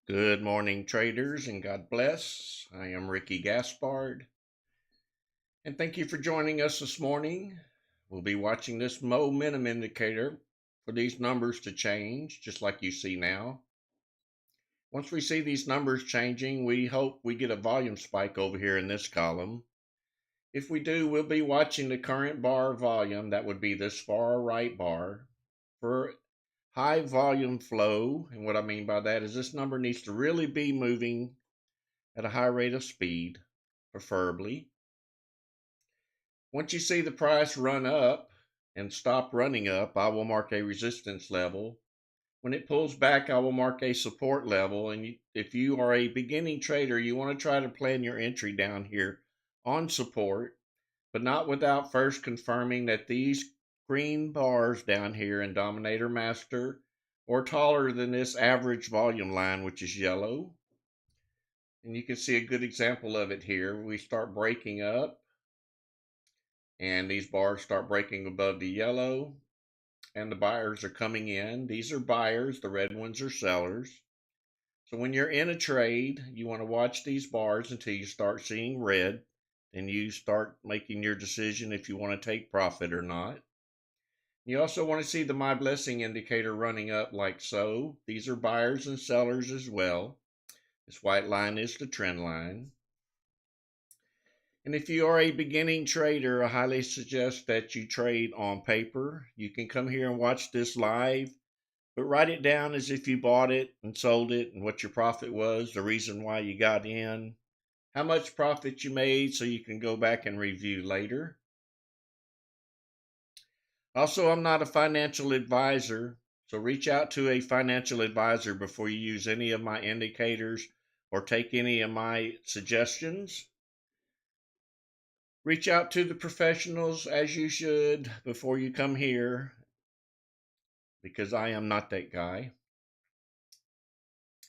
Good morning, traders, and God bless. I am Ricky Gaspard, and thank you for joining us this morning. We'll be watching this momentum indicator for these numbers to change, just like you see now. Once we see these numbers changing, we hope we get a volume spike over here in this column. If we do, we'll be watching the current bar volume, that would be this far right bar, for high volume flow. And what I mean by that is this number needs to really be moving at a high rate of speed, preferably. Once you see the price run up and stop running up, I will mark a resistance level. When it pulls back, I will mark a support level. And if you are a beginning trader, you want to try to plan your entry down here on support, but not without first confirming that these green bars down here in Dominator Master are taller than this average volume line, which is yellow. And you can see a good example of it here. We start breaking up, and these bars start breaking above the yellow, and the buyers are coming in. These are buyers, the red ones are sellers. So when you're in a trade, you want to watch these bars until you start seeing red, and you start making your decision if you want to take profit or not. You also want to see the My Blessing indicator running up like so. These are buyers and sellers as well. This white line is the trend line. And if you are a beginning trader, I highly suggest that you trade on paper. You can come here and watch this live, but write it down as if you bought it and sold it and what your profit was, the reason why you got in, how much profit you made so you can go back and review later. Also, I'm not a financial advisor, so reach out to a financial advisor before you use any of my indicators or take any of my suggestions. Reach out to the professionals as you should before you come here, because I am not that guy.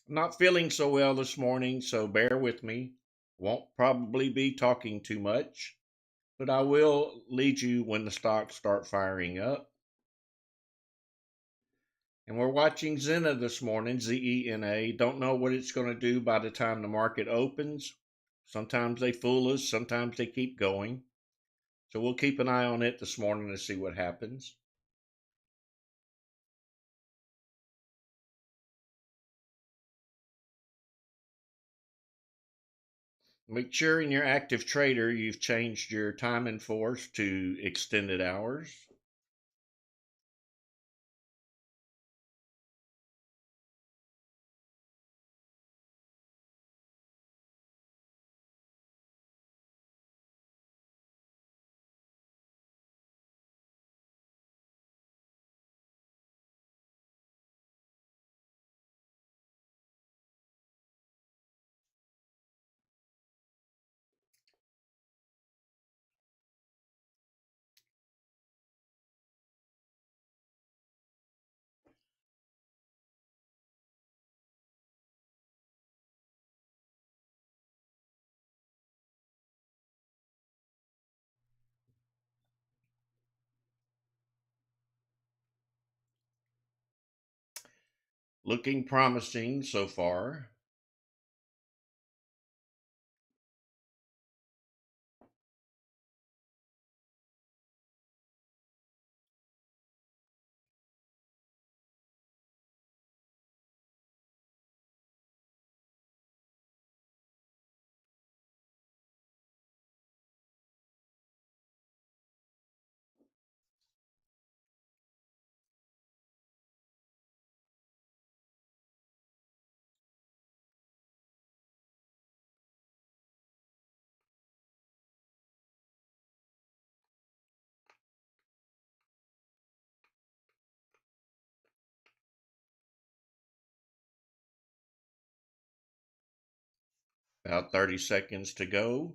I'm not feeling so well this morning, so bear with me. Won't probably be talking too much, but I will lead you when the stocks start firing up. And we're watching Zena this morning, Zena. Don't know what it's going to do by the time the market opens. Sometimes they fool us, sometimes they keep going. So we'll keep an eye on it this morning to see what happens. Make sure in your active trader you've changed your time in force to extended hours. Looking promising so far. About 30 seconds to go.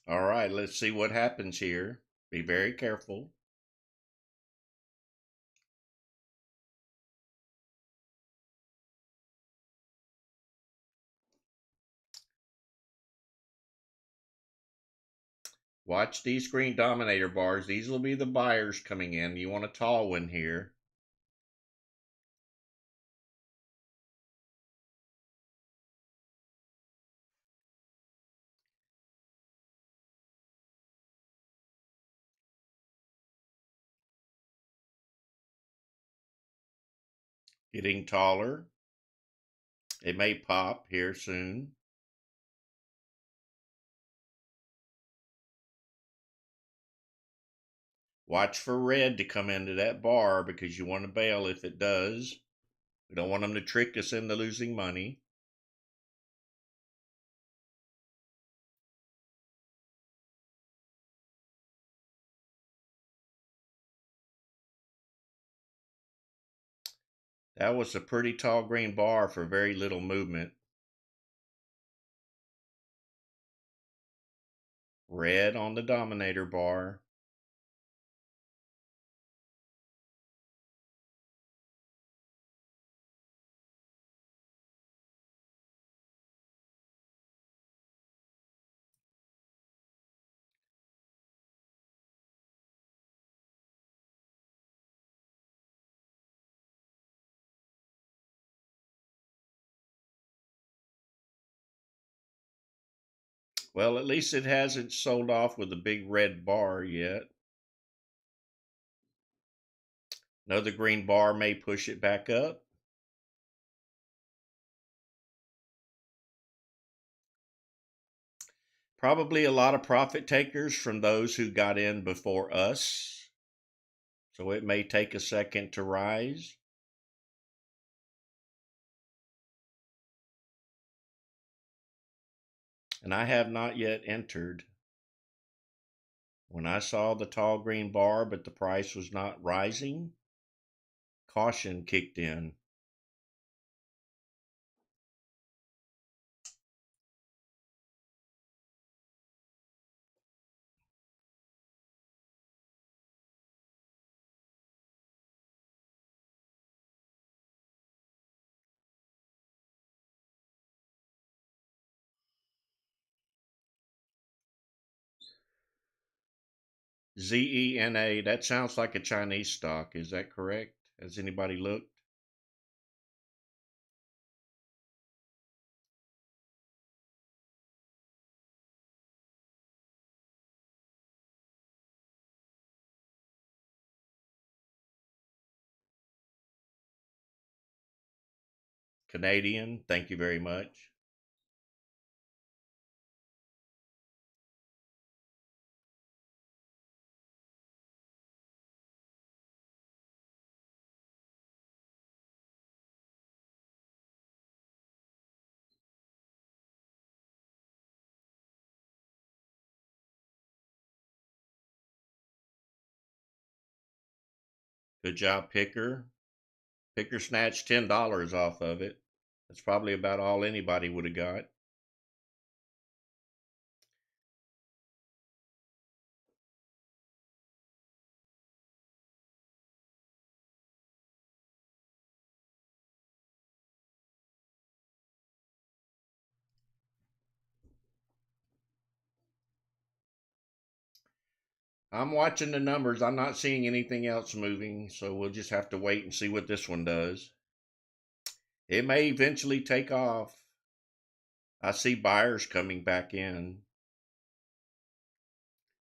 All right, let's see what happens here. Be very careful. Watch these green dominator bars. These will be the buyers coming in. You want a tall one here. Getting taller. It may pop here soon. Watch for red to come into that bar because you want to bail if it does. We don't want them to trick us into losing money. That was a pretty tall green bar for very little movement. Red on the dominator bar. Well, at least it hasn't sold off with a big red bar yet. Another green bar may push it back up. Probably a lot of profit takers from those who got in before us. So it may take a second to rise. And I have not yet entered. When I saw the tall green bar but the price was not rising, caution kicked in. ZENA, that sounds like a Chinese stock. Is that correct? Has anybody looked? Canadian, thank you very much. Good job, Picker. Picker snatched $10 off of it. That's probably about all anybody would have got. I'm watching the numbers. I'm not seeing anything else moving, so we'll just have to wait and see what this one does. It may eventually take off. I see buyers coming back in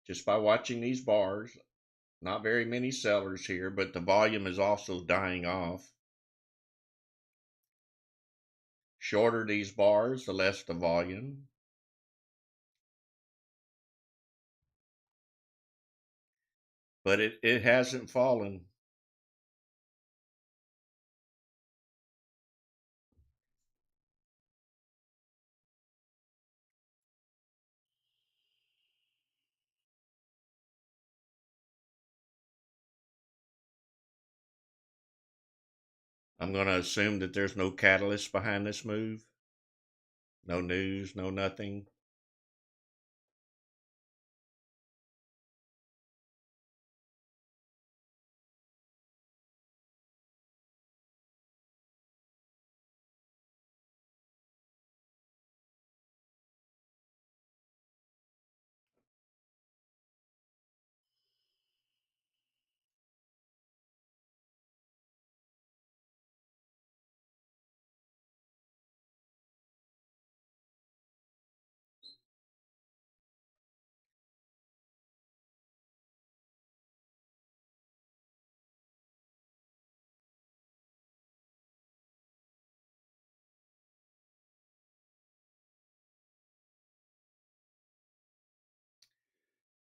just by watching these bars. Not very many sellers here, but the volume is also dying off. Shorter these bars, the less the volume. But it hasn't fallen. I'm going to assume that there's no catalyst behind this move. No news, no nothing.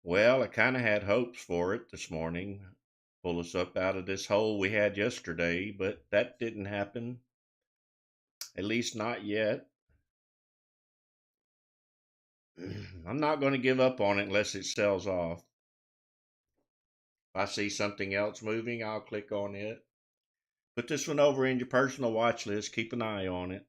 Well, I kind of had hopes for it this morning. Pull us up out of this hole we had yesterday, but that didn't happen. At least not yet. I'm not going to give up on it unless it sells off. If I see something else moving, I'll click on it. Put this one over in your personal watch list. Keep an eye on it.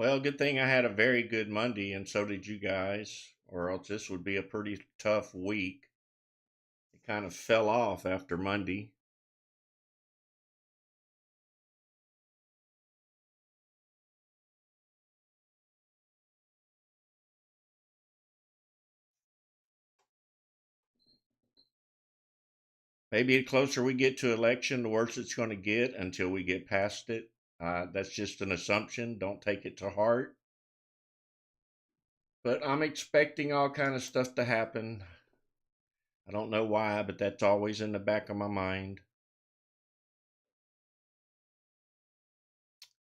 Well, good thing I had a very good Monday, and so did you guys, or else this would be a pretty tough week. It kind of fell off after Monday. Maybe the closer we get to election, the worse it's going to get until we get past it. That's just an assumption. Don't take it to heart. But I'm expecting all kind of stuff to happen. I don't know why, but that's always in the back of my mind.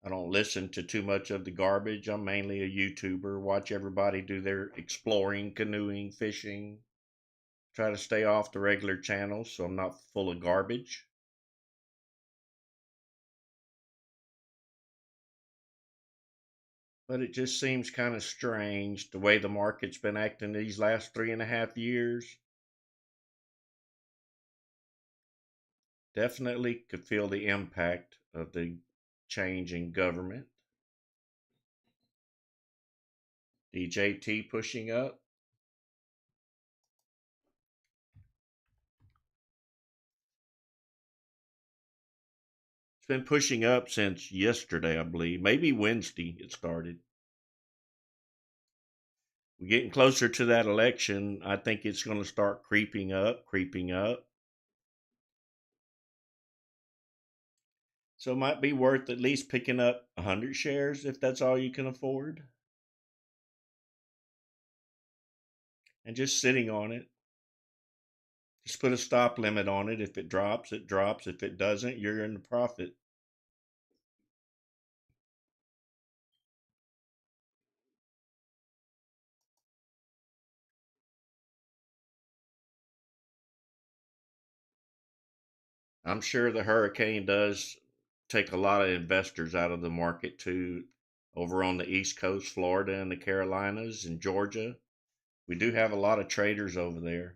I don't listen to too much of the garbage. I'm mainly a YouTuber. Watch everybody do their exploring, canoeing, fishing. Try to stay off the regular channels so I'm not full of garbage. But it just seems kind of strange the way the market's been acting these last 3.5 years. Definitely could feel the impact of the change in government. DJT pushing up. It's been pushing up since yesterday, I believe. Maybe Wednesday it started. We're getting closer to that election. I think it's going to start creeping up, creeping up. So it might be worth at least picking up 100 shares if that's all you can afford. And just sitting on it. Just put a stop limit on it. If it drops, it drops. If it doesn't, you're in the profit. I'm sure the hurricane does take a lot of investors out of the market too. Over on the East Coast, Florida and the Carolinas and Georgia, we do have a lot of traders over there.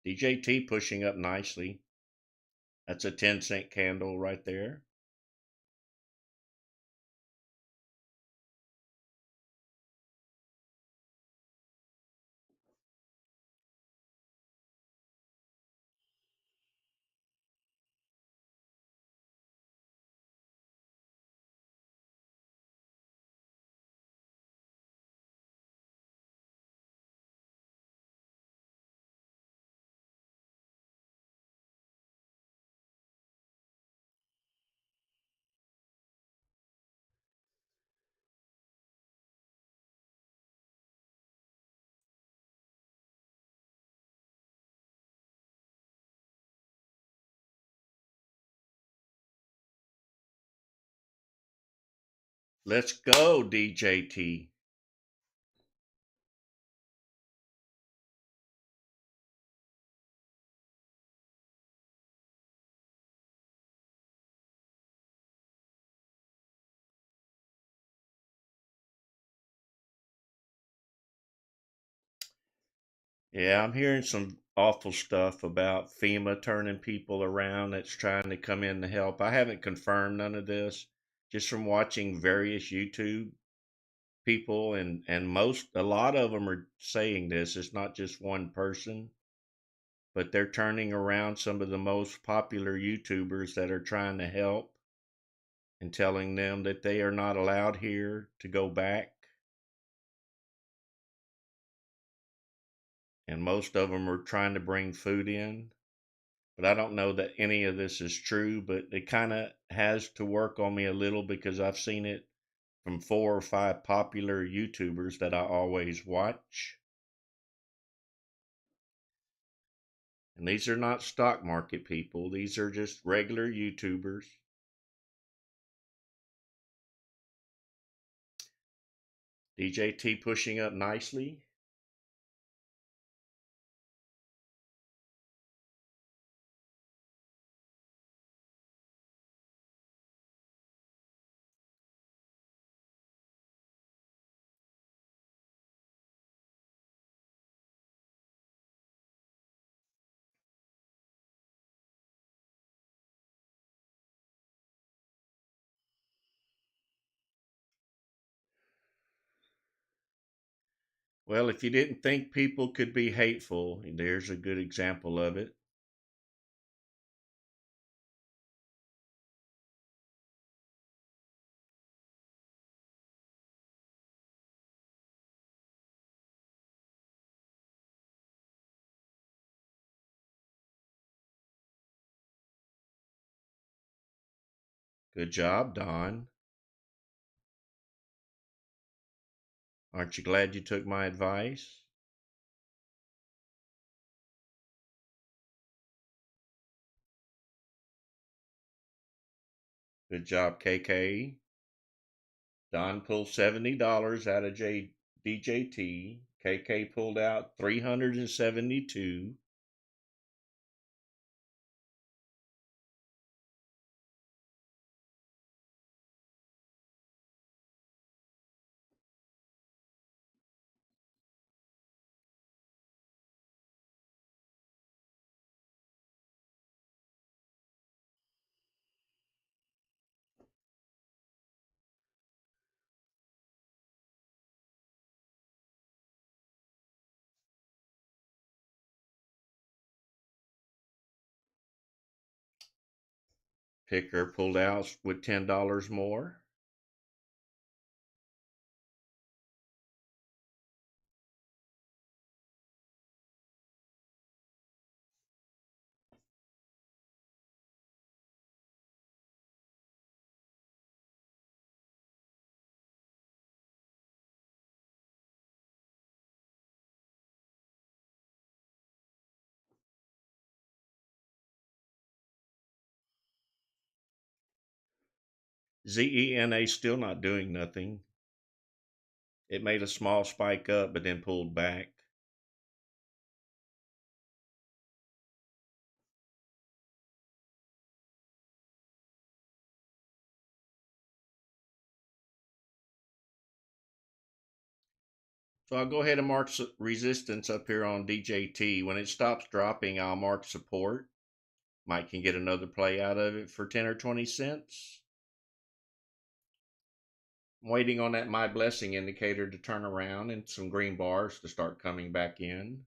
DJT pushing up nicely. That's a 10-cent candle right there. Let's go, DJT. Yeah, I'm hearing some awful stuff about FEMA turning people around that's trying to come in to help. I haven't confirmed none of this, just from watching various YouTube people, and a lot of them are saying this. It's not just one person, but they're turning around some of the most popular YouTubers that are trying to help and telling them that they are not allowed here to go back. And most of them are trying to bring food in. But I don't know that any of this is true, but it kind of has to work on me a little because I've seen it from 4 or 5 popular YouTubers that I always watch. And these are not stock market people, these are just regular YouTubers. DJT pushing up nicely. Well, if you didn't think people could be hateful, there's a good example of it. Good job, Don. Aren't you glad you took my advice? Good job, KK. Don pulled $70 out of DJT. KK pulled out 372. Picker pulled out with $10 more. ZENA still not doing nothing. It made a small spike up, but then pulled back. So I'll go ahead and mark resistance up here on DJT. When it stops dropping, I'll mark support. Might can get another play out of it for 10 or 20 cents. I'm waiting on that My Blessing indicator to turn around and some green bars to start coming back in.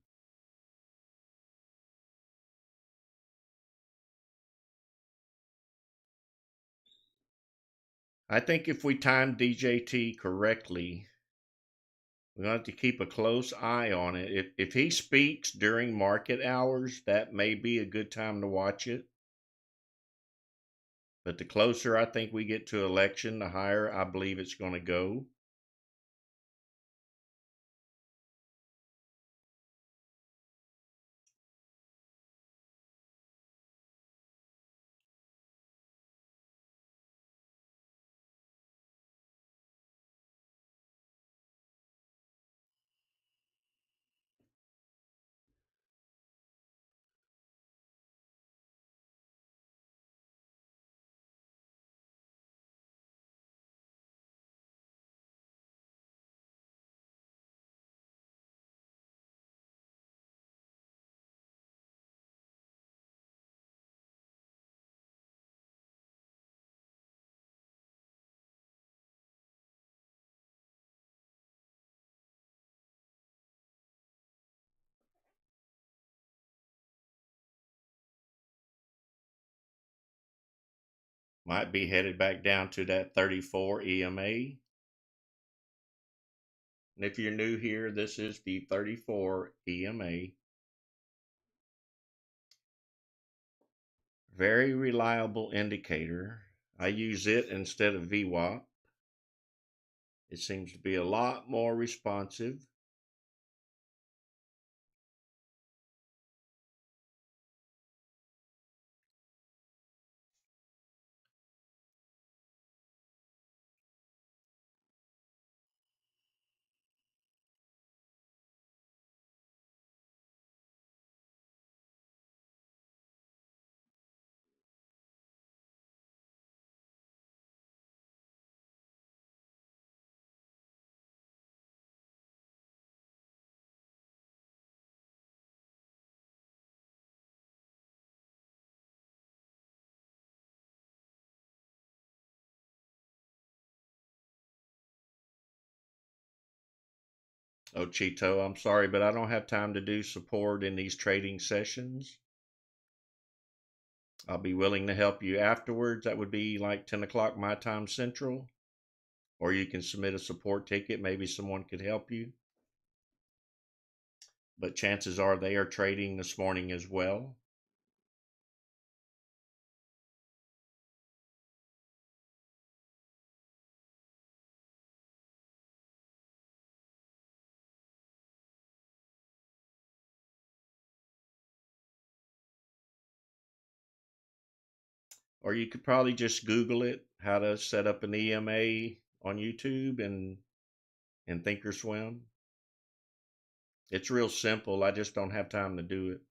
I think if we time DJT correctly, we're going to have to keep a close eye on it. If he speaks during market hours, that may be a good time to watch it. But the closer I think we get to election, the higher I believe it's going to go. Might be headed back down to that 34 EMA. And if you're new here, this is the 34 EMA. Very reliable indicator. I use it instead of VWAP. It seems to be a lot more responsive. Oh, Cheeto, I'm sorry, but I don't have time to do support in these trading sessions. I'll be willing to help you afterwards. That would be like 10 o'clock my time central. Or you can submit a support ticket. Maybe someone could help you. But chances are they are trading this morning as well. Or you could probably just Google it, how to set up an EMA on YouTube and ThinkorSwim. It's real simple. I just don't have time to do it.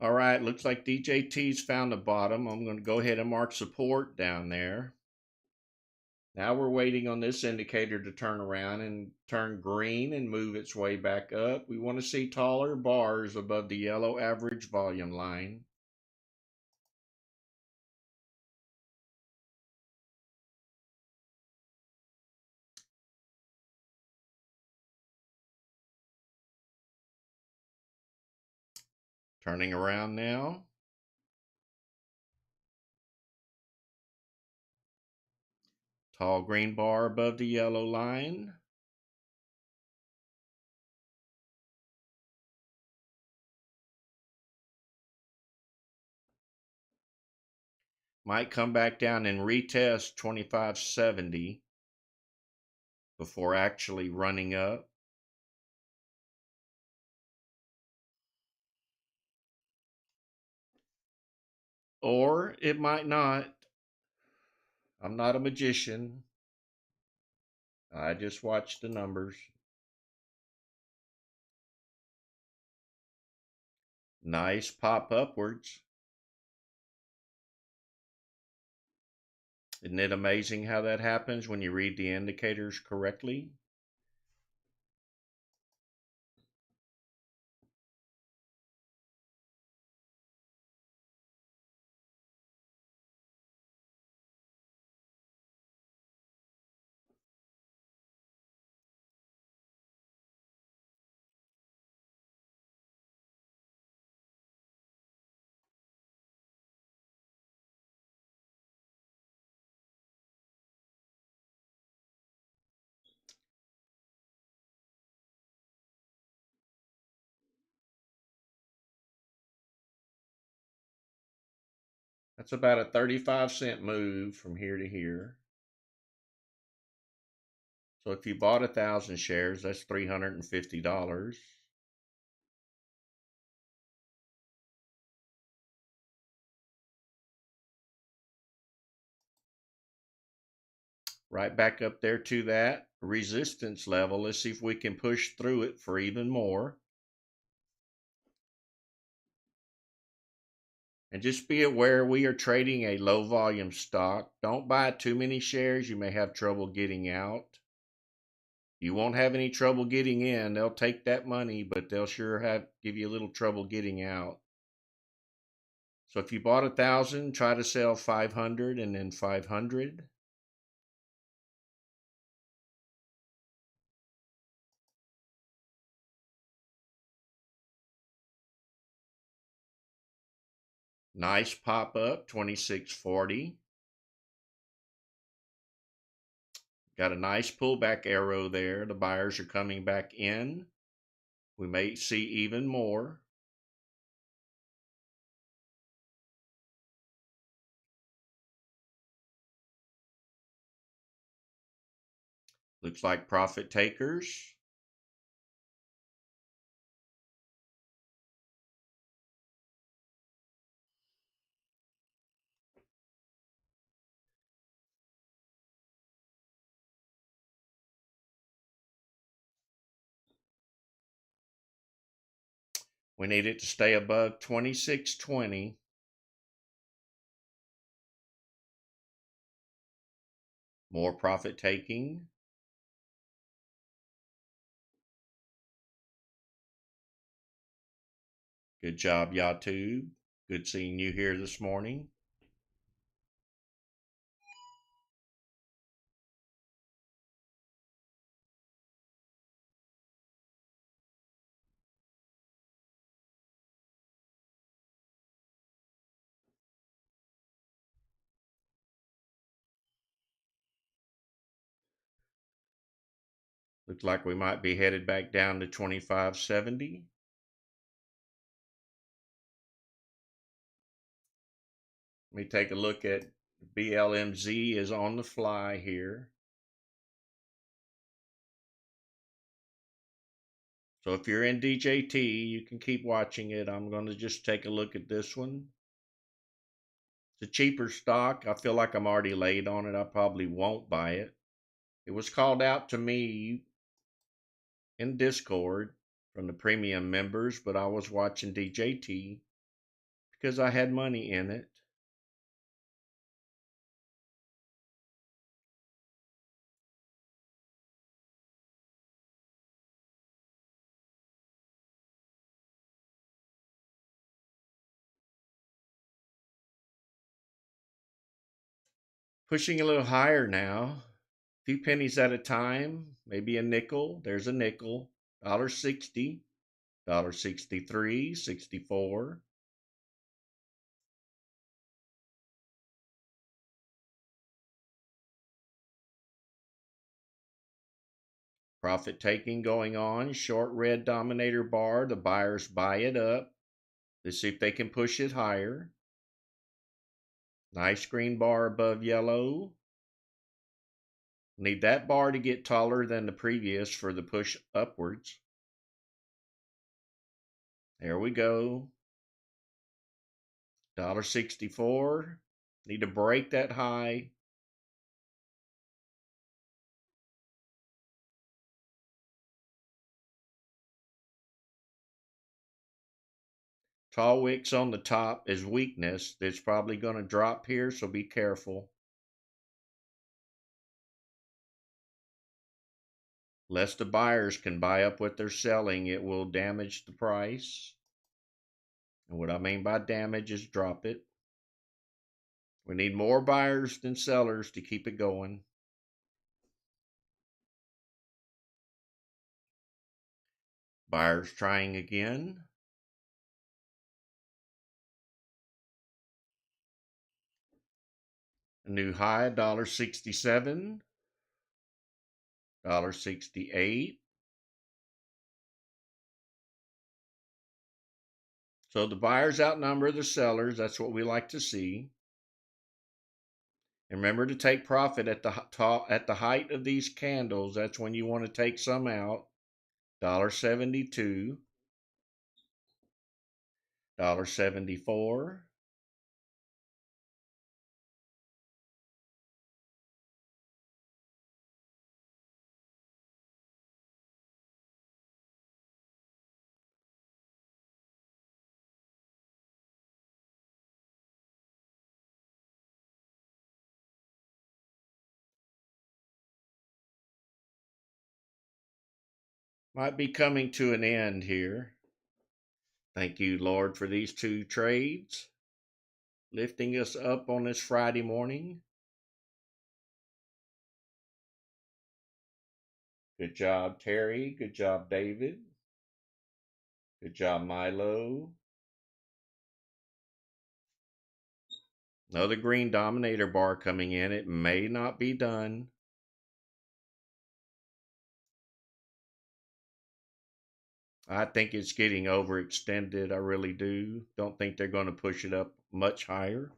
All right, looks like DJT's found the bottom. I'm going to go ahead and mark support down there. Now we're waiting on this indicator to turn around and turn green and move its way back up. We want to see taller bars above the yellow average volume line. Turning around now. Tall green bar above the yellow line. Might come back down and retest 2570 before actually running up. Or it might not. I'm not a magician. I just watch the numbers. Nice pop upwards. Isn't it amazing how that happens when you read the indicators correctly? That's about a 35-cent move from here to here. So if you bought 1,000 shares, that's $350. Right back up there to that resistance level. Let's see if we can push through it for even more. And just be aware we are trading a low volume stock. Don't buy too many shares. You may have trouble getting out. You won't have any trouble getting in. They'll take that money, but they'll sure give you a little trouble getting out. So if you bought 1,000, try to sell 500 and then 500. Nice pop up, 2640. Got a nice pullback arrow there. The buyers are coming back in. We may see even more. Looks like profit takers. We need it to stay above 2620. More profit taking. Good job, YouTube. Good seeing you here this morning. Looks like we might be headed back down to 2570. Let me take a look at BLMZ is on the fly here. So if you're in DJT, you can keep watching it. I'm going to just take a look at this one. It's a cheaper stock. I feel like I'm already late on it. I probably won't buy it. It was called out to me in Discord from the premium members, but I was watching DJT because I had money in it. Pushing a little higher now. A few pennies at a time, maybe a nickel. There's a nickel. $1.60, $1.63, 64. Profit taking going on. Short red dominator bar. The buyers buy it up. Let's see if they can push it higher. Nice green bar above yellow. Need that bar to get taller than the previous for the push upwards. There we go. $1.64. Need to break that high. Tall wicks on the top is weakness. It's probably going to drop here, so be careful. Lest the buyers can buy up what they're selling, it will damage the price. And what I mean by damage is drop it. We need more buyers than sellers to keep it going. Buyers trying again. A new high, $1.67, $1.68. So the buyers outnumber the sellers. That's what we like to see. And remember to take profit at the height of these candles. That's when you want to take some out. $1.72, $1.74. might be coming to an end here. Thank you, Lord, for these two trades, lifting us up on this Friday morning. Good job, Terry. Good job, David. Good job, Milo. Another green dominator bar coming in. It may not be done. I think it's getting overextended. I really do. Don't think they're going to push it up much higher.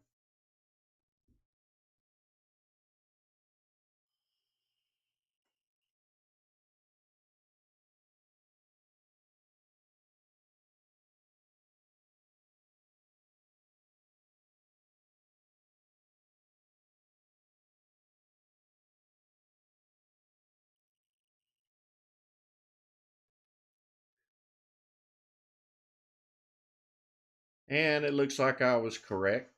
And it looks like I was correct.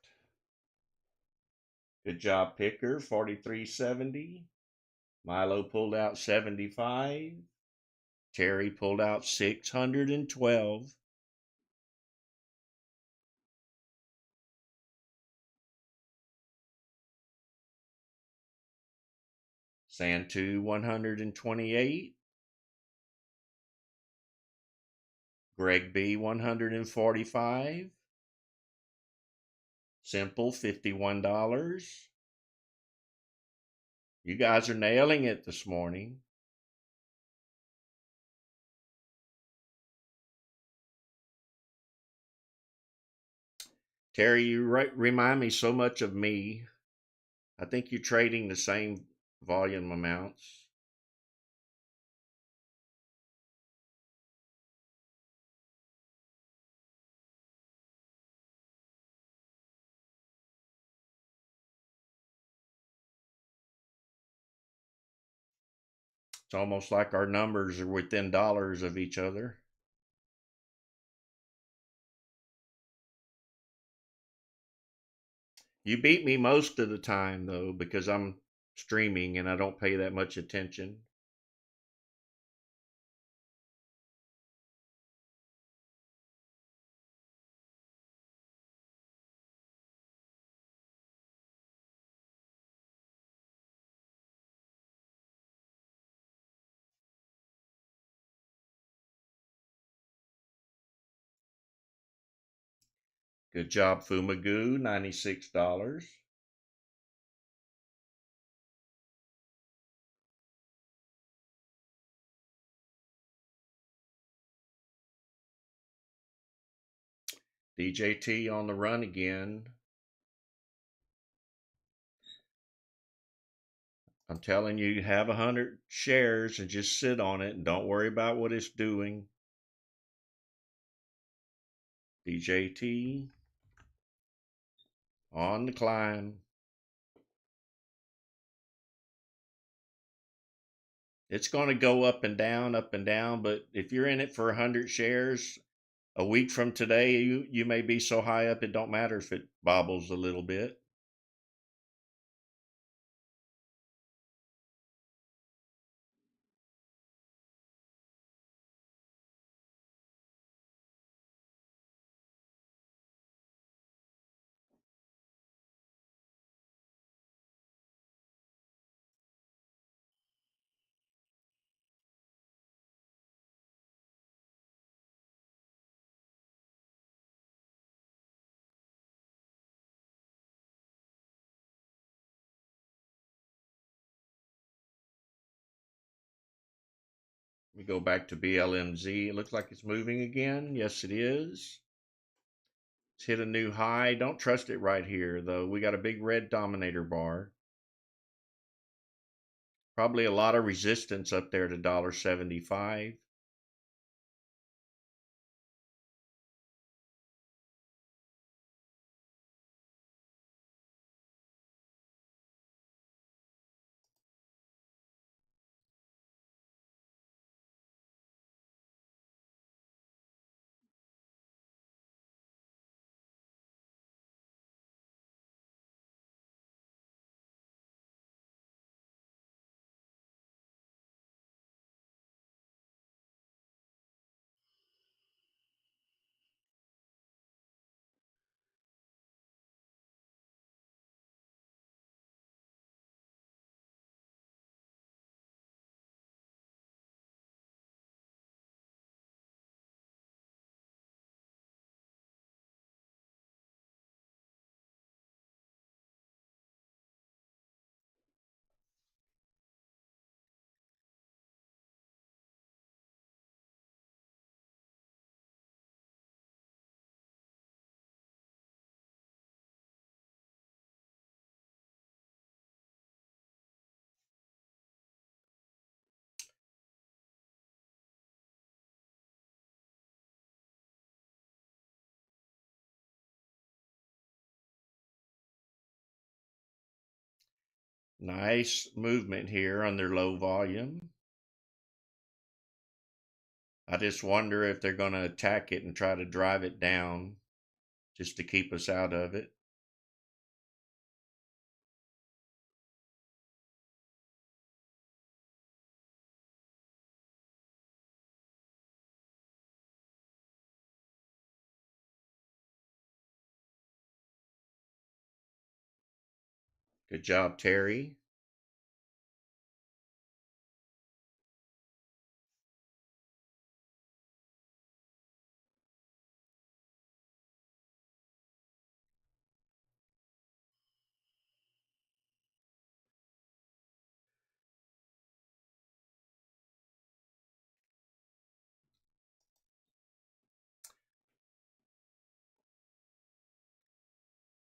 Good job, Picker. 43.70. Milo pulled out 75. Terry pulled out 612. Santu 128. Greg B 145. Simple $51. You guys are nailing it this morning. Terry, you remind me so much of me. I think you're trading the same volume amounts. It's almost like our numbers are within dollars of each other. You beat me most of the time, though, because I'm streaming and I don't pay that much attention. Good job, Fumagoo, $96. DJT on the run again. I'm telling you, have 100 shares and just sit on it and don't worry about what it's doing. DJT on the climb. It's going to go up and down, but if you're in it for 100 shares, a week from today, you may be so high up it don't matter if it bobbles a little bit. We go back to BLMZ. It looks like it's moving again. Yes, it is. It's hit a new high. Don't trust it right here, though. We got a big red dominator bar. Probably a lot of resistance up there to $1.75. Nice movement here under low volume. I just wonder if they're going to attack it and try to drive it down just to keep us out of it. Good job, Terry.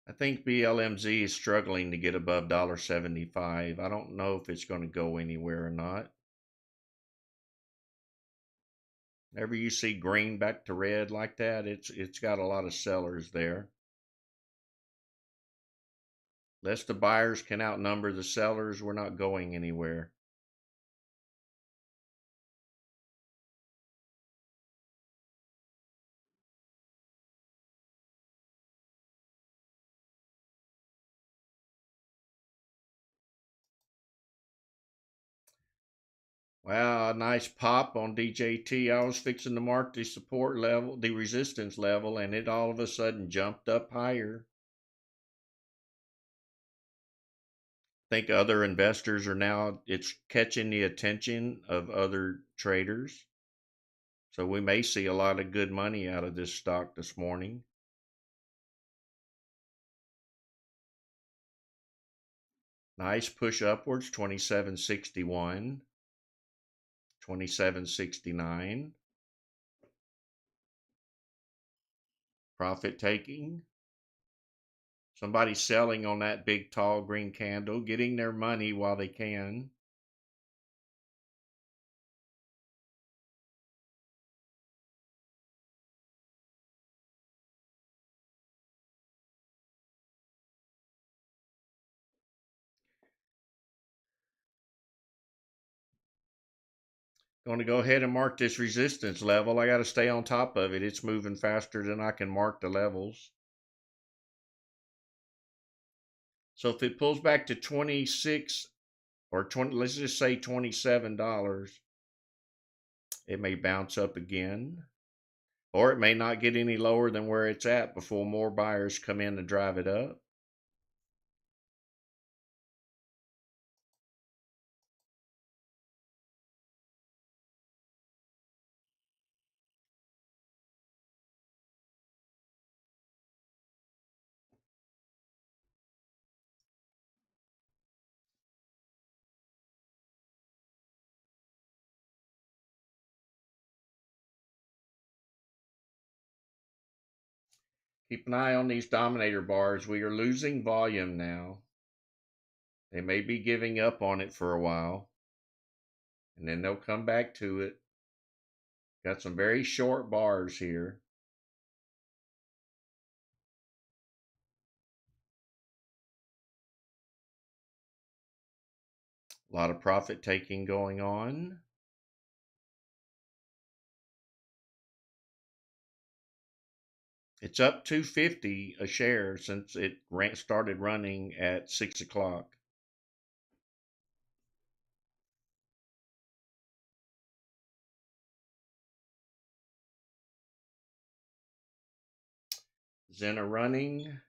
I think BLMZ is struggling to get above $1.75. I don't know if it's going to go anywhere or not. Whenever you see green back to red like that, it's got a lot of sellers there. Unless the buyers can outnumber the sellers, we're not going anywhere. Wow, a nice pop on DJT. I was fixing to mark the support level, the resistance level, and it all of a sudden jumped up higher. I think other investors are now, it's catching the attention of other traders. So we may see a lot of good money out of this stock this morning. Nice push upwards, 27.61, 27.69. Profit taking. Somebody's selling on that big tall green candle, getting their money while they can. Going to go ahead and mark this resistance level. I got to stay on top of it. It's moving faster than I can mark the levels. So if it pulls back to 26 or 20, let's just say $27, it may bounce up again. Or it may not get any lower than where it's at before more buyers come in to drive it up. Keep an eye on these dominator bars. We are losing volume now. They may be giving up on it for a while, and then they'll come back to it. Got some very short bars here. A lot of profit taking going on. It's up 250 a share since it started running at 6 o'clock. Zena running.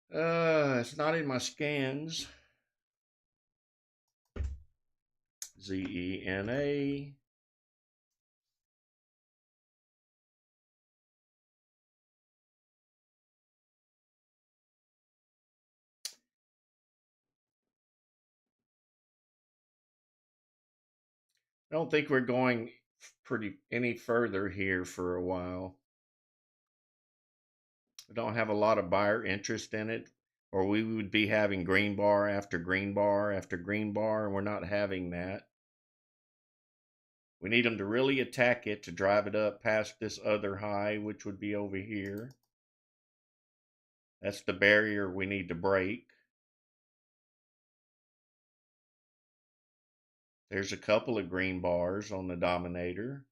It's not in my scans. ZENA. I don't think we're going any further here for a while. I don't have a lot of buyer interest in it, or we would be having green bar after green bar after green bar, and we're not having that. We need them to really attack it to drive it up past this other high, which would be over here. That's the barrier we need to break. There's a couple of green bars on the dominator.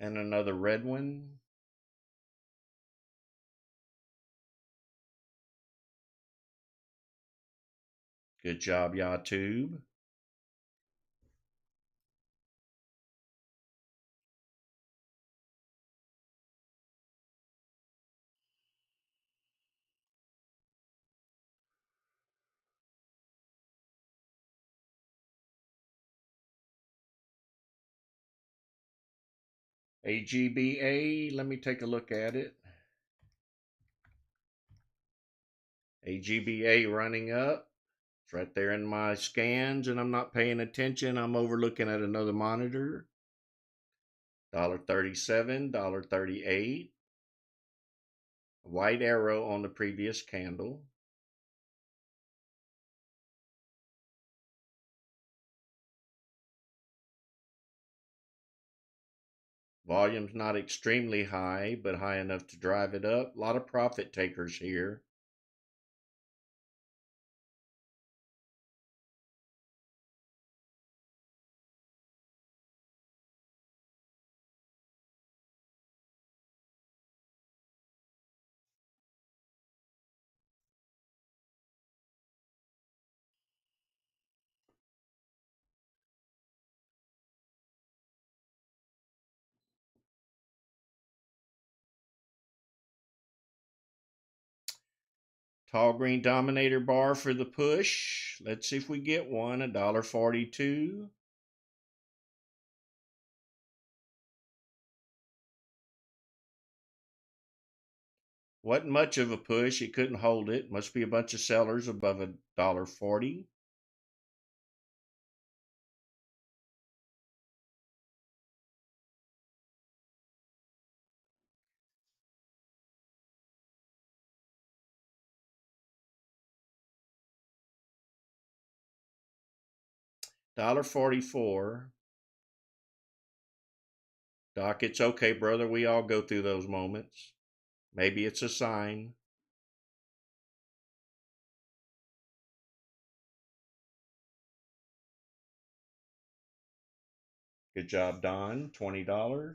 And another red one. Good job, YouTube. AGBA, let me take a look at it. AGBA running up. It's right there in my scans, and I'm not paying attention. I'm over looking at another monitor. $1.37, $1.38. White arrow on the previous candle. Volume's not extremely high, but high enough to drive it up. A lot of profit takers here. Tall green dominator bar for the push. Let's see if we get one. $1.42. Wasn't much of a push. It couldn't hold it. Must be a bunch of sellers above $1.40. $1.44. Doc, it's okay, brother. We all go through those moments. Maybe it's a sign. Good job, Don. $20.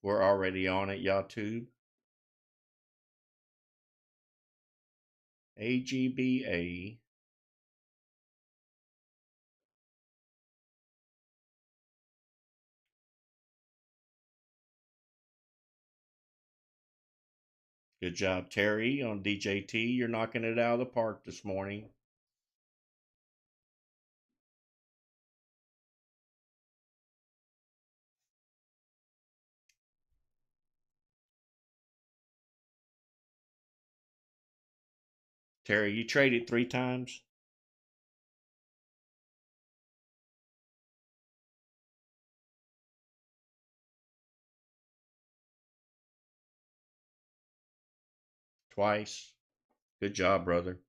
We're already on it, YouTube. AGBA. Good job, Terry, on DJT. You're knocking it out of the park this morning. Terry, you traded 3 times? Twice. Good job, brother.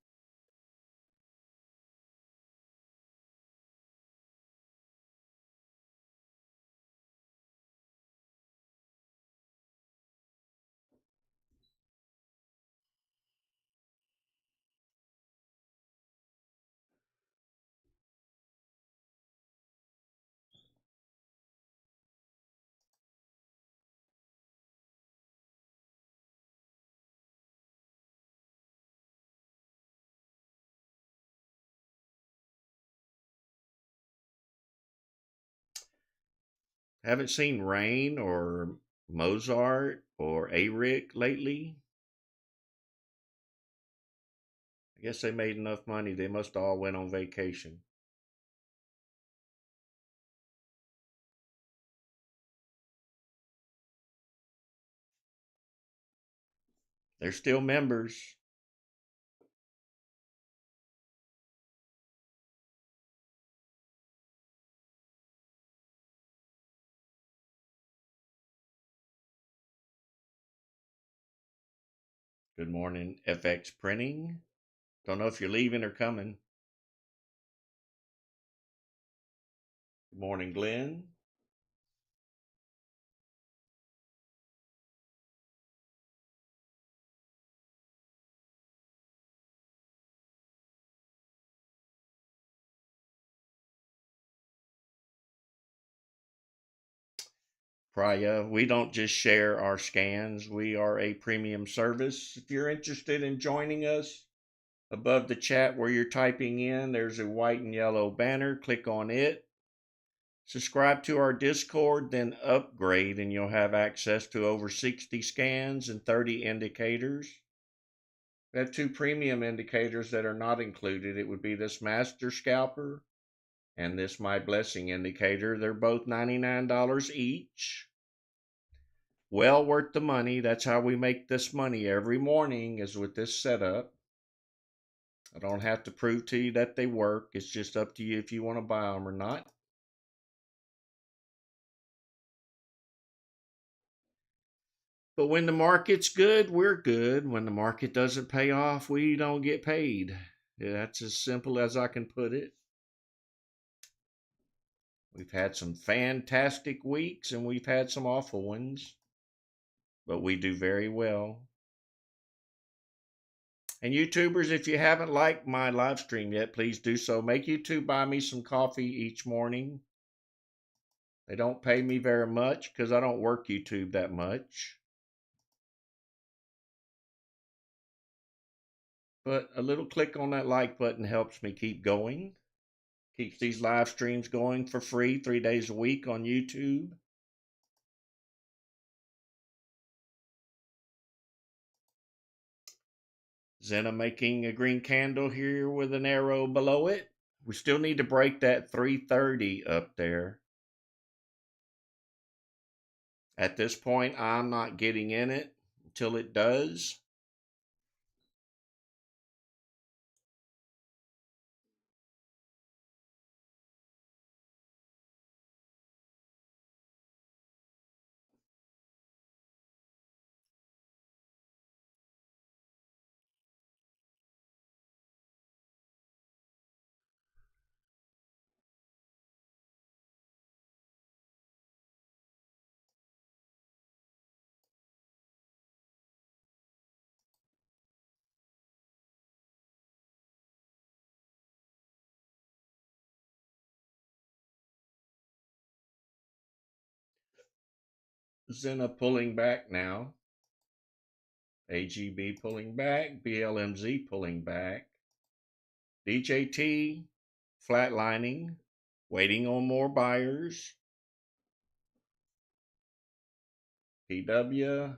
Haven't seen Rain or Mozart or Aric lately. I guess they made enough money. They must all went on vacation. They're still members. Good morning, FX Printing. Don't know if you're leaving or coming. Good morning, Glenn. Priya, we don't just share our scans, we are a premium service. If you're interested in joining us, above the chat where you're typing in, there's a white and yellow banner. Click on it. Subscribe to our Discord, then upgrade, and you'll have access to over 60 scans and 30 indicators. We have two premium indicators that are not included. It would be this Master Scalper and this My Blessing indicator. They're both $99 each. Well worth the money. That's how we make this money every morning, is with this setup. I don't have to prove to you that they work. It's just up to you if you want to buy them or not. But when the market's good, we're good. When the market doesn't pay off, we don't get paid. That's as simple as I can put it. We've had some fantastic weeks and we've had some awful ones, but we do very well. And YouTubers, if you haven't liked my live stream yet, please do so. Make YouTube buy me some coffee each morning. They don't pay me very much because I don't work YouTube that much. But a little click on that like button helps me keep going. Keeps these live streams going for free 3 days a week on YouTube. Zena making a green candle here with an arrow below it. We still need to break that 330 up there. At this point, I'm not getting in it until it does. Zena pulling back now. AGB pulling back. BLMZ pulling back. DJT flatlining. Waiting on more buyers. PW.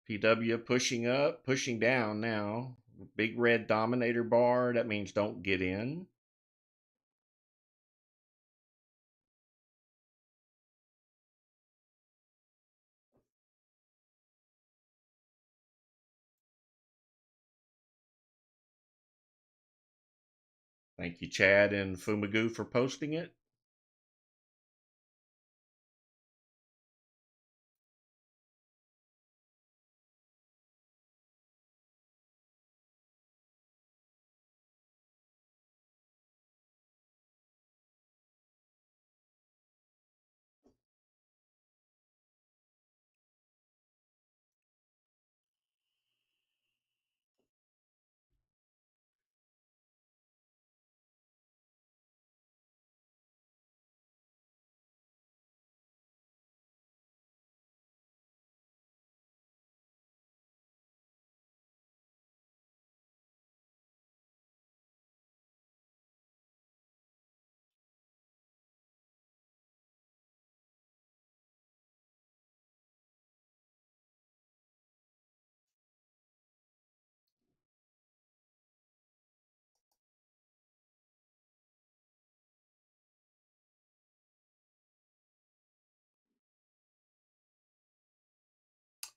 PW pushing up, pushing down now. Big red dominator bar. That means don't get in. Thank you, Chad and Fumagu, for posting it.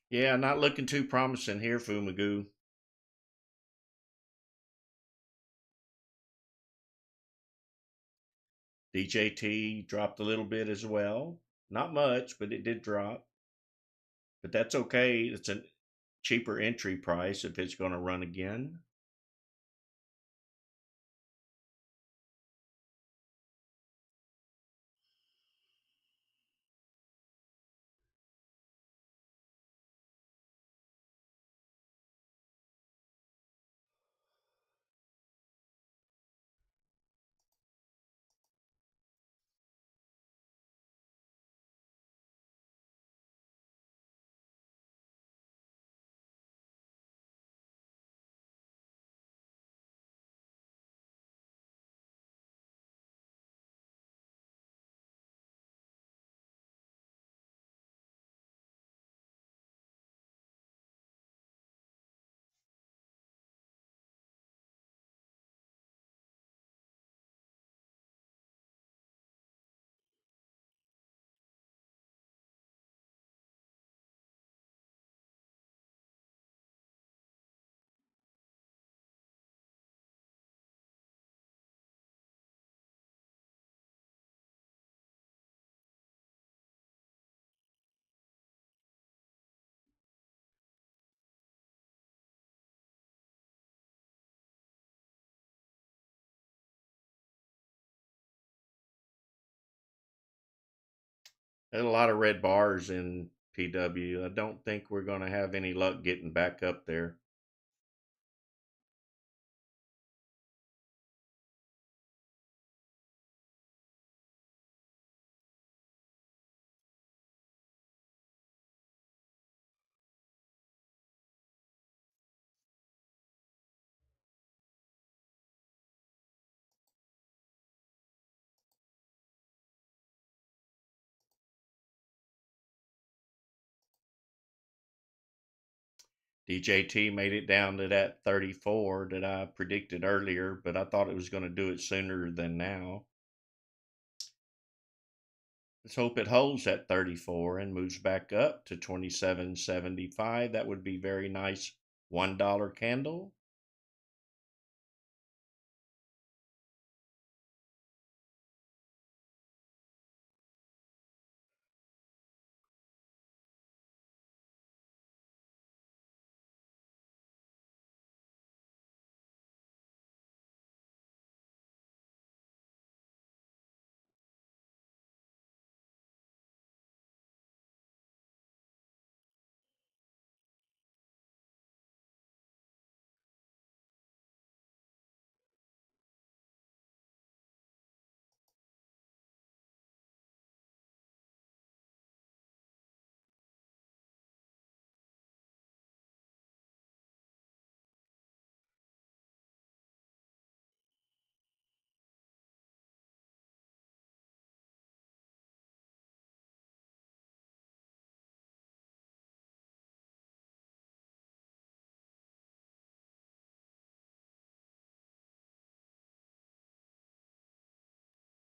Yeah, not looking too promising here, Fumagu. DJT dropped a little bit as well. Not much, but it did drop. But that's okay. It's a cheaper entry price if it's going to run again. There's a lot of red bars in PW. I don't think we're going to have any luck getting back up there. DJT made it down to that 34 that I predicted earlier, but I thought it was going to do it sooner than now. Let's hope it holds at 34 and moves back up to 27.75. That would be very nice $1 candle.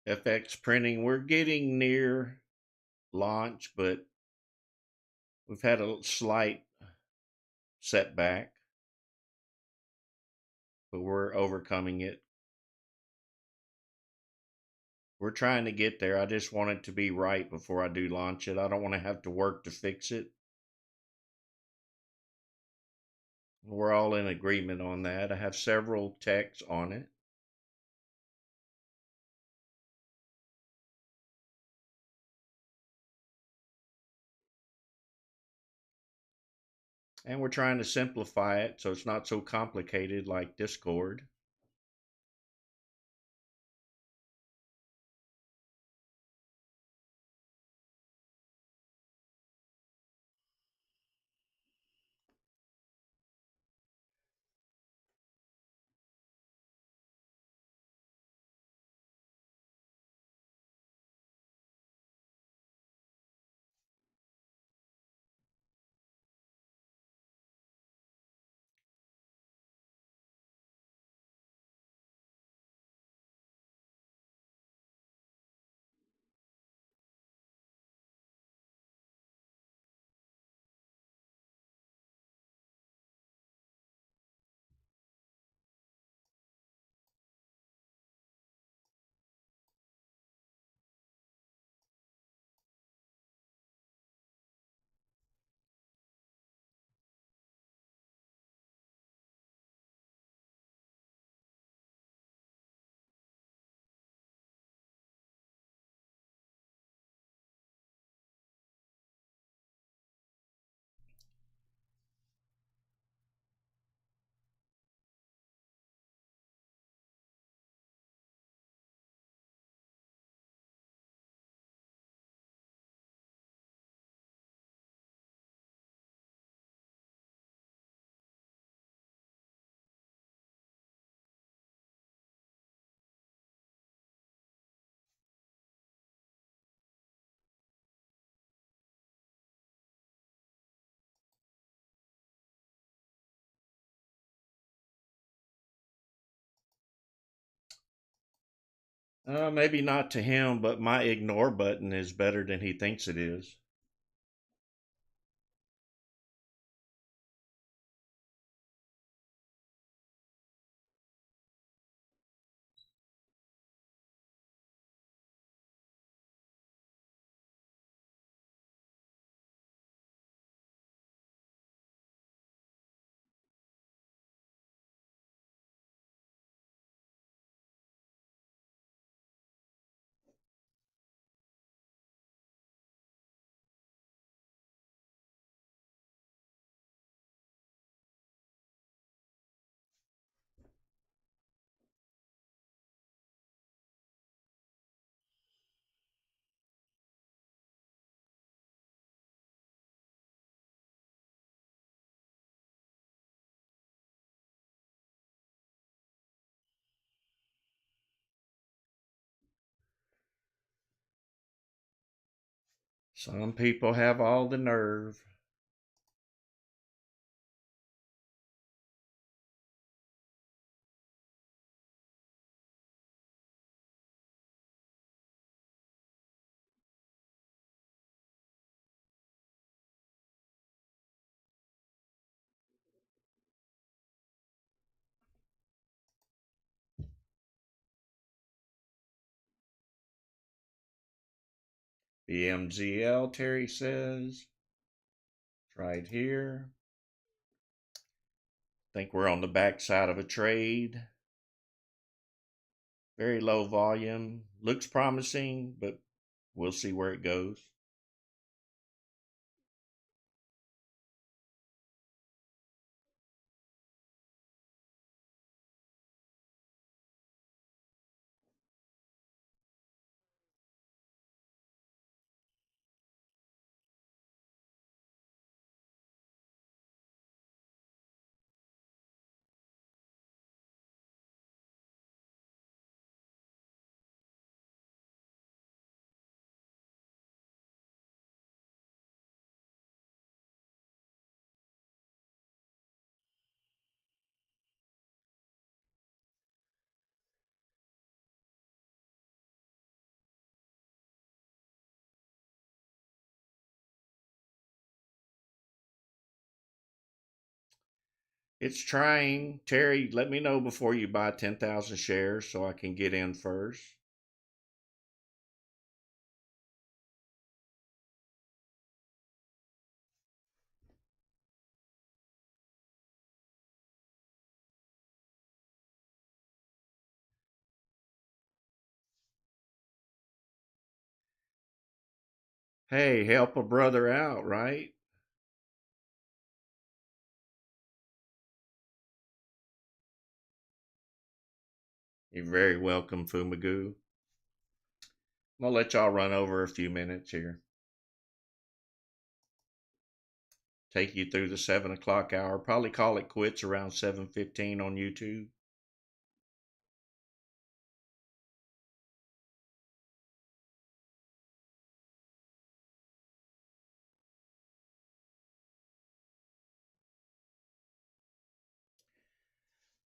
FX printing, we're getting near launch, but we've had a slight setback, but we're overcoming it. We're trying to get there. I just want it to be right before I do launch it. I don't want to have to work to fix it. We're all in agreement on that. I have several texts on it. And we're trying to simplify it so it's not so complicated like Discord. Maybe not to him, but my ignore button is better than he thinks it is. Some people have all the nerve. BMZL, Terry says. It's right here. Think we're on the backside of a trade. Very low volume. Looks promising, but we'll see where it goes. It's trying. Terry, let me know before you buy 10,000 shares so I can get in first. Hey, help a brother out, right? You're very welcome, Fumagoo. I'm going to let y'all run over a few minutes here. Take you through the 7 o'clock hour. Probably call it quits around 7:15 on YouTube.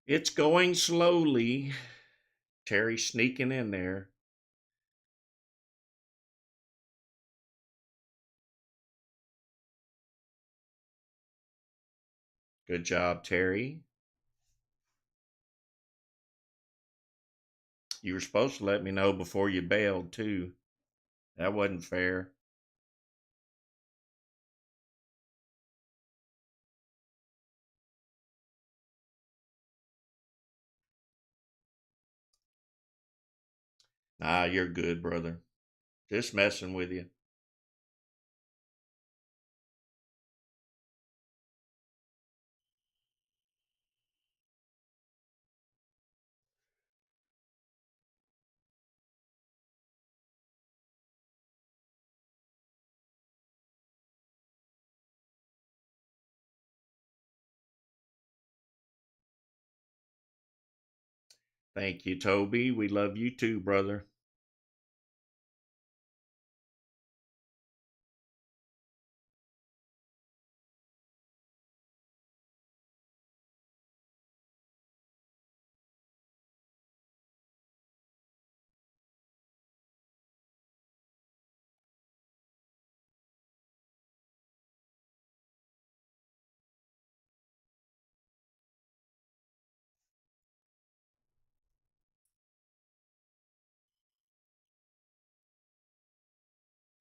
It's going slowly. Terry sneaking in there. Good job, Terry. You were supposed to let me know before you bailed, too. That wasn't fair. Nah, you're good, brother. Just messing with you. Thank you, Toby. We love you too, brother.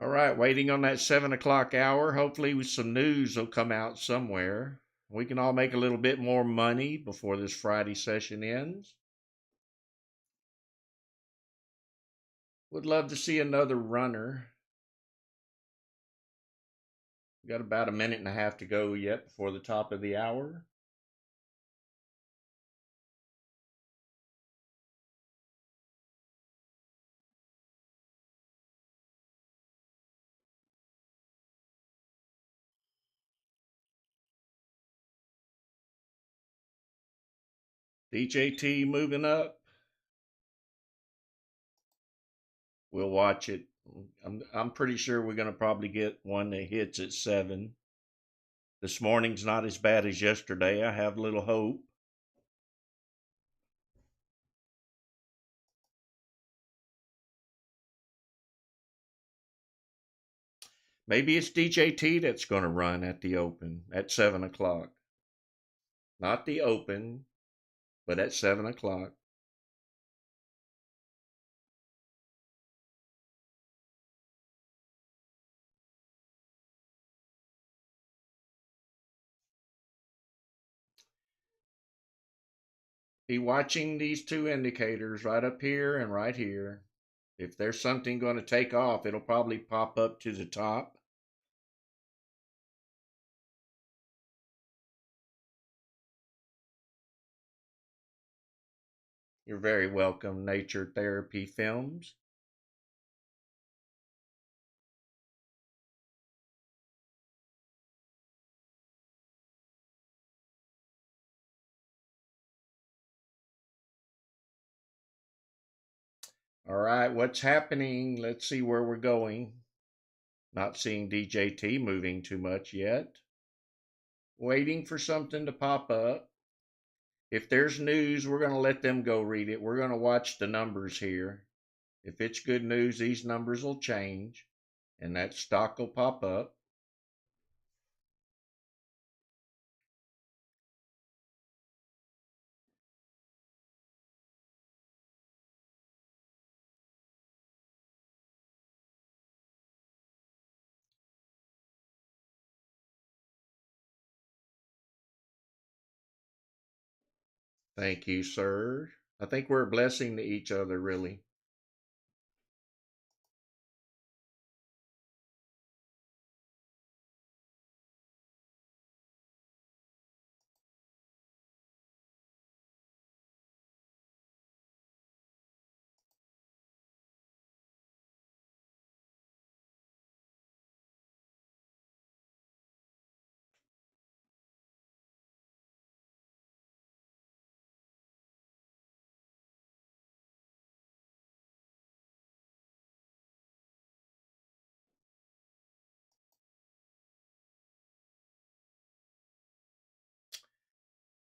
All right, waiting on that 7 o'clock hour. Hopefully, some news will come out somewhere. We can all make a little bit more money before this Friday session ends. Would love to see another runner. We got about a minute and a half to go yet before the top of the hour. DJT moving up. We'll watch it. I'm pretty sure we're going to probably get one that hits at 7. This morning's not as bad as yesterday. I have little hope. Maybe it's DJT that's going to run at the open at 7 o'clock. Not the open, but at 7 o'clock. Be watching these two indicators right up here and right here. If there's something going to take off, it'll probably pop up to the top. You're very welcome, Nature Therapy Films. All right, what's happening? Let's see where we're going. Not seeing DJT moving too much yet. Waiting for something to pop up. If there's news, we're going to let them go read it. We're going to watch the numbers here. If it's good news, these numbers will change and that stock will pop up. Thank you, sir. I think we're a blessing to each other, really.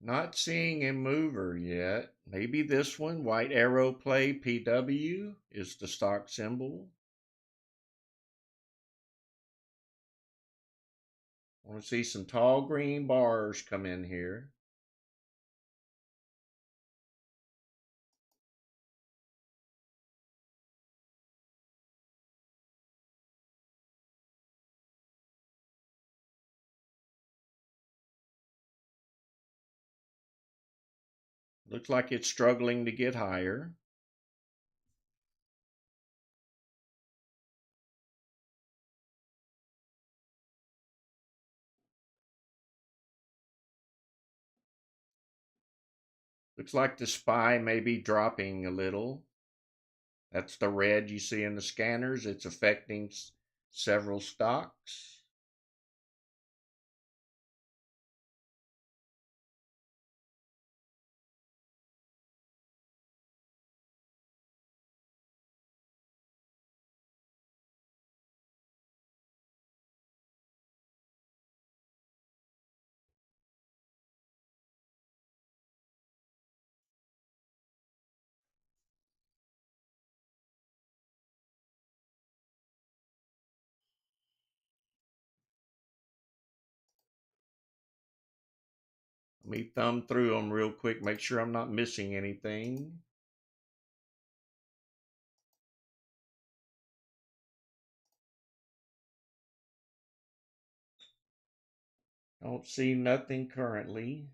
Not seeing a mover yet. Maybe this one, white arrow play PW, is the stock symbol. I want to see some tall green bars come in here. Looks like it's struggling to get higher. Looks like the SPY may be dropping a little. That's the red you see in the scanners. It's affecting several stocks. Let me thumb through them real quick, make sure I'm not missing anything. Don't see nothing currently.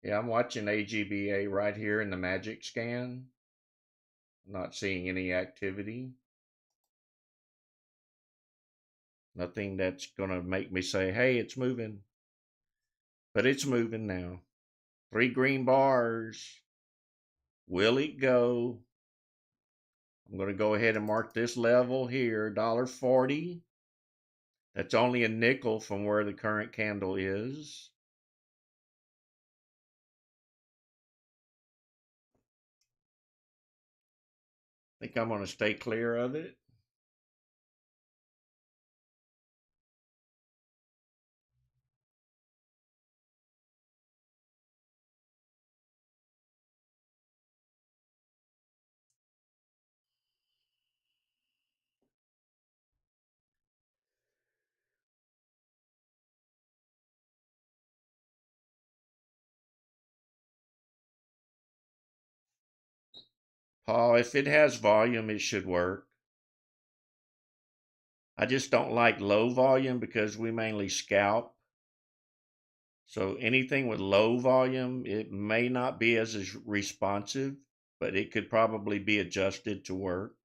Yeah, I'm watching AGBA right here in the magic scan. I'm not seeing any activity. Nothing that's going to make me say, hey, it's moving. But it's moving now. 3 green bars. Will it go? I'm going to go ahead and mark this level here, $1.40. That's only a nickel from where the current candle is. I think I'm going to stay clear of it. Paul, if it has volume, it should work. I just don't like low volume because we mainly scalp. So anything with low volume, it may not be as responsive, but it could probably be adjusted to work.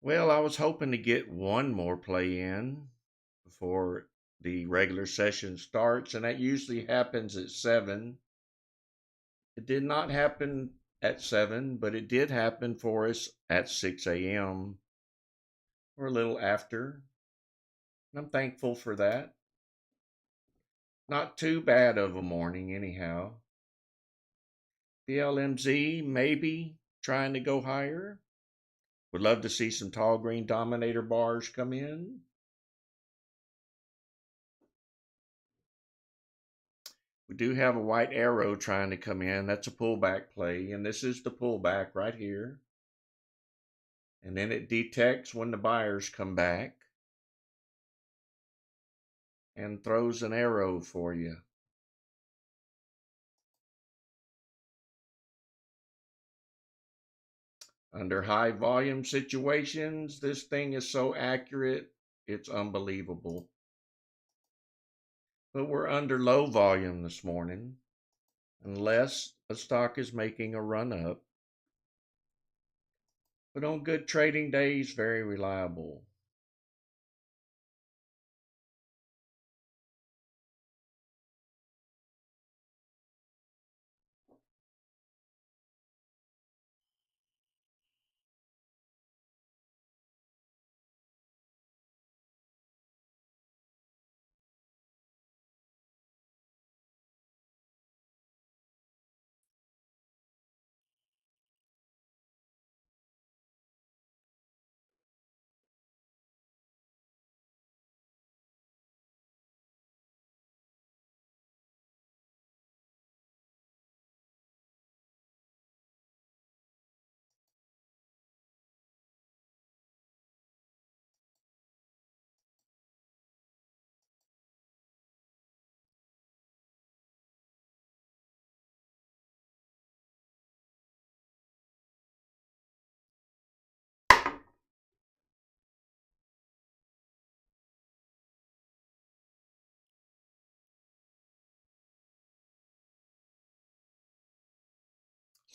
Well, I was hoping to get one more play in before the regular session starts, and that usually happens at 7. It did not happen at 7, but it did happen for us at 6 a.m. or a little after. And I'm thankful for that. Not too bad of a morning, anyhow. The LMZ maybe trying to go higher. Would love to see some tall green dominator bars come in. We do have a white arrow trying to come in. That's a pullback play, and this is the pullback right here. And then it detects when the buyers come back and throws an arrow for you. Under high volume situations, this thing is so accurate, it's unbelievable. But we're under low volume this morning, unless a stock is making a run up. But on good trading days, very reliable.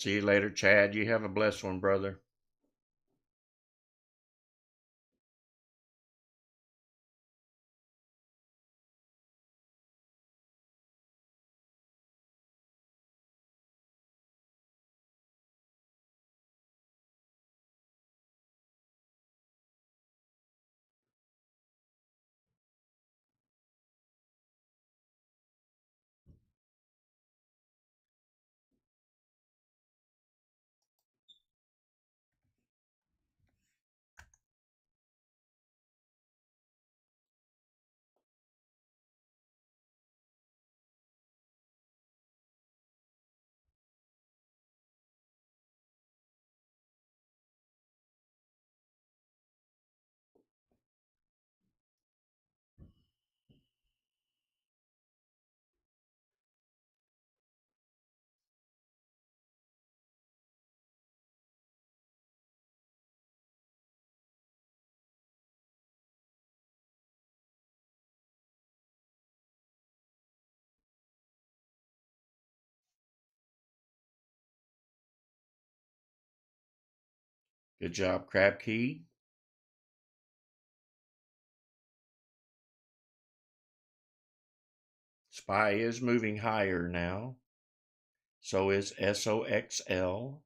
See you later, Chad. You have a blessed one, brother. Good job, Crab Key. SPY is moving higher now. So is SOXL.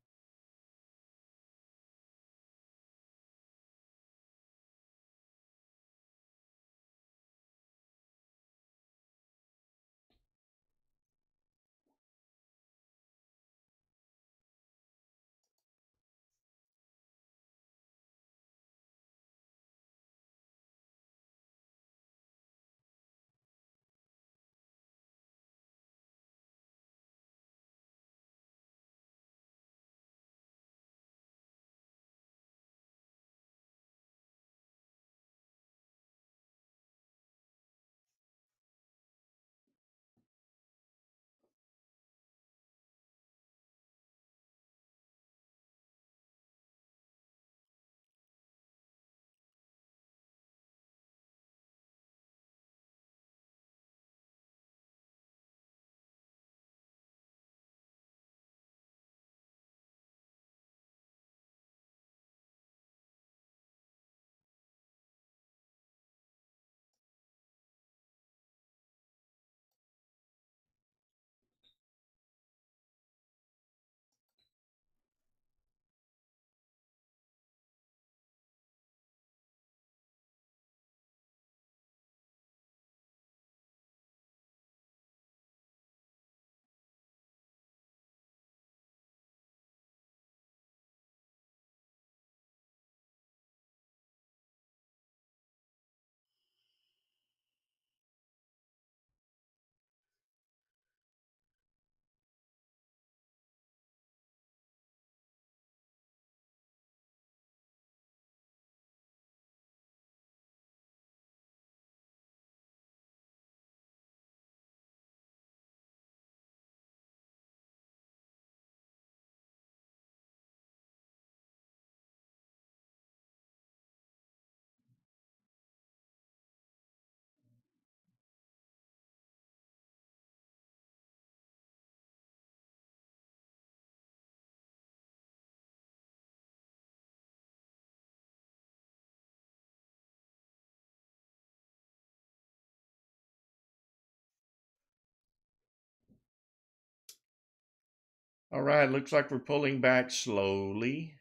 All right, looks like we're pulling back slowly.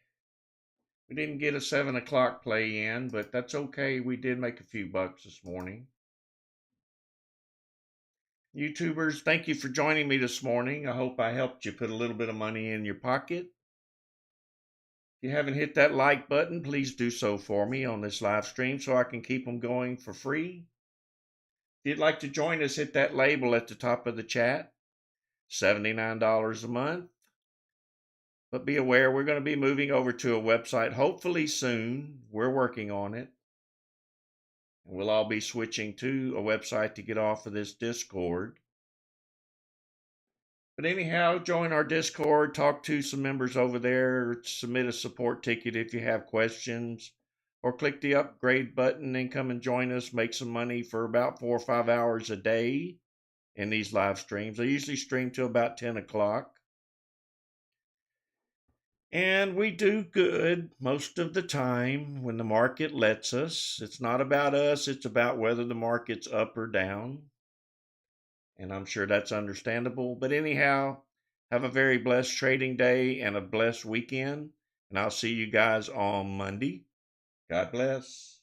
We didn't get a 7 o'clock play in, but that's okay. We did make a few bucks this morning. YouTubers, thank you for joining me this morning. I hope I helped you put a little bit of money in your pocket. If you haven't hit that like button, please do so for me on this live stream so I can keep them going for free. If you'd like to join us, hit that label at the top of the chat. $79 a month. But be aware, we're going to be moving over to a website hopefully soon. We're working on it. And we'll all be switching to a website to get off of this Discord. But anyhow, join our Discord, talk to some members over there, submit a support ticket if you have questions, or click the upgrade button and come and join us, make some money for about 4 or 5 hours a day in these live streams. I usually stream till about 10 o'clock. And we do good most of the time when the market lets us. It's not about us, it's about whether the market's up or down. And I'm sure that's understandable. But anyhow, have a very blessed trading day and a blessed weekend. And I'll see you guys on Monday. God bless.